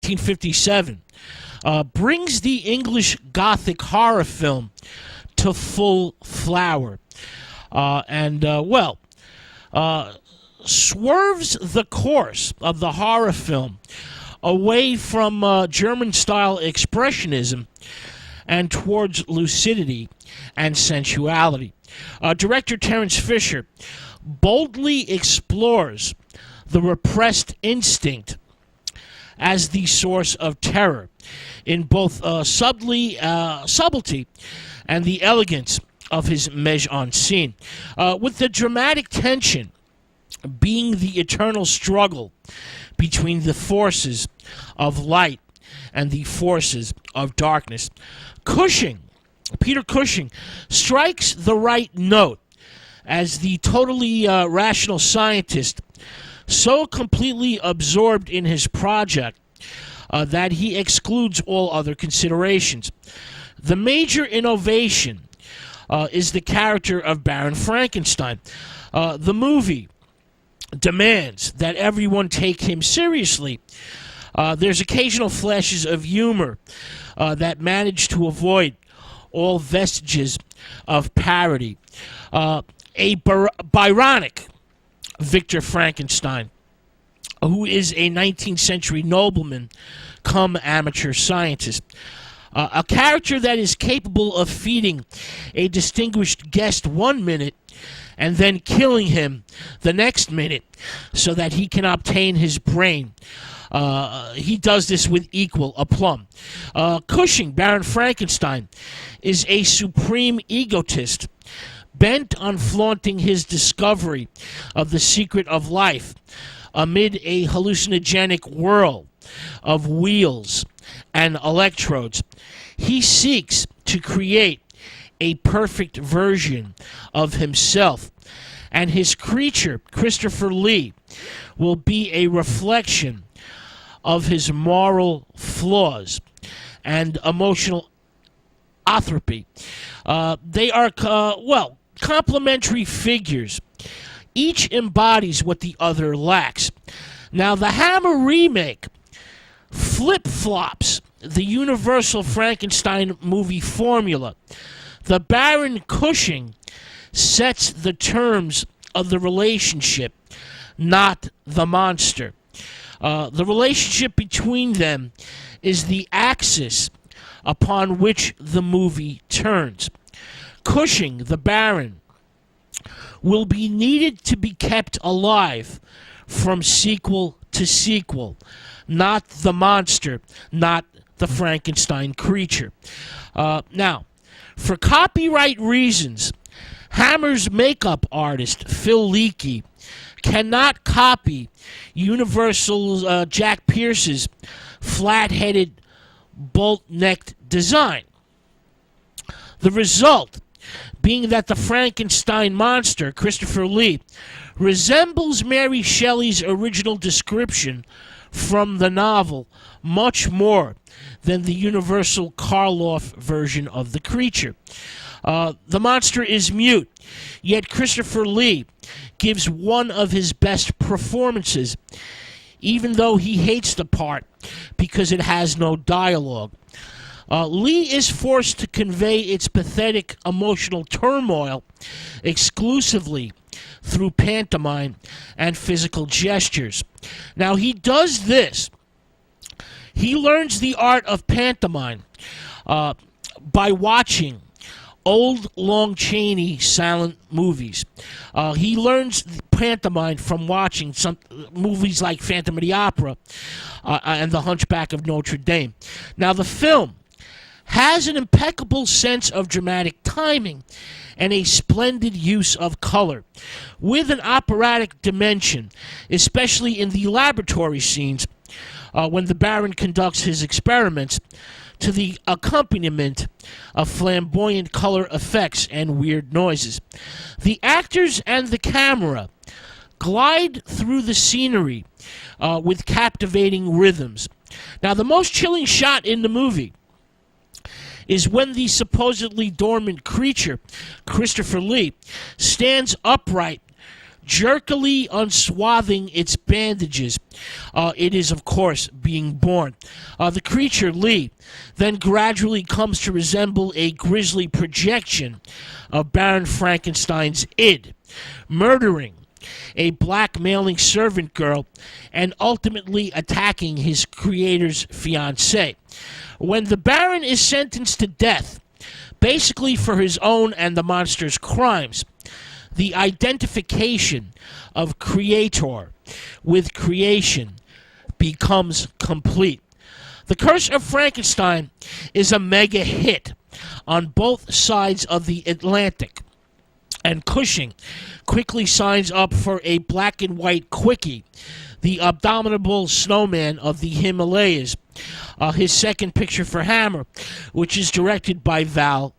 1957, brings the English Gothic horror film to full flower. Swerves the course of the horror film away from German-style expressionism and towards lucidity and sensuality. Director Terence Fisher boldly explores the repressed instinct as the source of terror in both subtlety and the elegance of his mise-en-scene, with the dramatic tension being the eternal struggle between the forces of light and the forces of darkness. Peter Cushing, strikes the right note as the totally rational scientist, so completely absorbed in his project that he excludes all other considerations. The major innovation is the character of Baron Frankenstein. The movie demands that everyone take him seriously. There's occasional flashes of humor that manage to avoid all vestiges of parody. A Byronic Victor Frankenstein, who is a 19th century nobleman come amateur scientist. A character that is capable of feeding a distinguished guest 1 minute and then killing him the next minute so that he can obtain his brain. He does this with equal aplomb. Cushing, Baron Frankenstein, is a supreme egotist bent on flaunting his discovery of the secret of life amid a hallucinogenic whirl of wheels and electrodes. He seeks to create a perfect version of himself, and his creature, Christopher Lee, will be a reflection of his moral flaws and emotional atrophy. They are, complementary figures. Each embodies what the other lacks. Now, the Hammer remake flip-flops the universal Frankenstein movie formula. The Baron Cushing sets the terms of the relationship, not the monster. The relationship between them is the axis upon which the movie turns. Cushing, the Baron, will be needed to be kept alive from sequel to sequel, not the monster, not the Frankenstein creature. Now, for copyright reasons, Hammer's makeup artist, Phil Leakey, cannot copy Universal's Jack Pierce's flat-headed, bolt-necked design. The result being that the Frankenstein monster, Christopher Lee, resembles Mary Shelley's original description from the novel much more than the Universal Karloff version of the creature. The monster is mute, yet Christopher Lee gives one of his best performances, even though he hates the part because it has no dialogue. Lee is forced to convey its pathetic emotional turmoil exclusively through pantomime and physical gestures. Now, he does this. He learns the art of pantomime by watching old Lon Chaney silent movies. He learns pantomime from watching some movies like Phantom of the Opera and The Hunchback of Notre Dame. Now, the film has an impeccable sense of dramatic timing and a splendid use of color, with an operatic dimension, especially in the laboratory scenes when the Baron conducts his experiments, to the accompaniment of flamboyant color effects and weird noises. The actors and the camera glide through the scenery with captivating rhythms. Now, the most chilling shot in the movie is when the supposedly dormant creature, Christopher Lee, stands upright Jerkily unswathing its bandages, it is, of course, being born. The creature, Lee, then gradually comes to resemble a grisly projection of Baron Frankenstein's id, murdering a blackmailing servant girl and ultimately attacking his creator's fiancée. When the Baron is sentenced to death, basically for his own and the monster's crimes, the identification of creator with creation becomes complete. The Curse of Frankenstein is a mega hit on both sides of the Atlantic, and Cushing quickly signs up for a black and white quickie, The Abominable Snowman of the Himalayas, his second picture for Hammer, which is directed by Val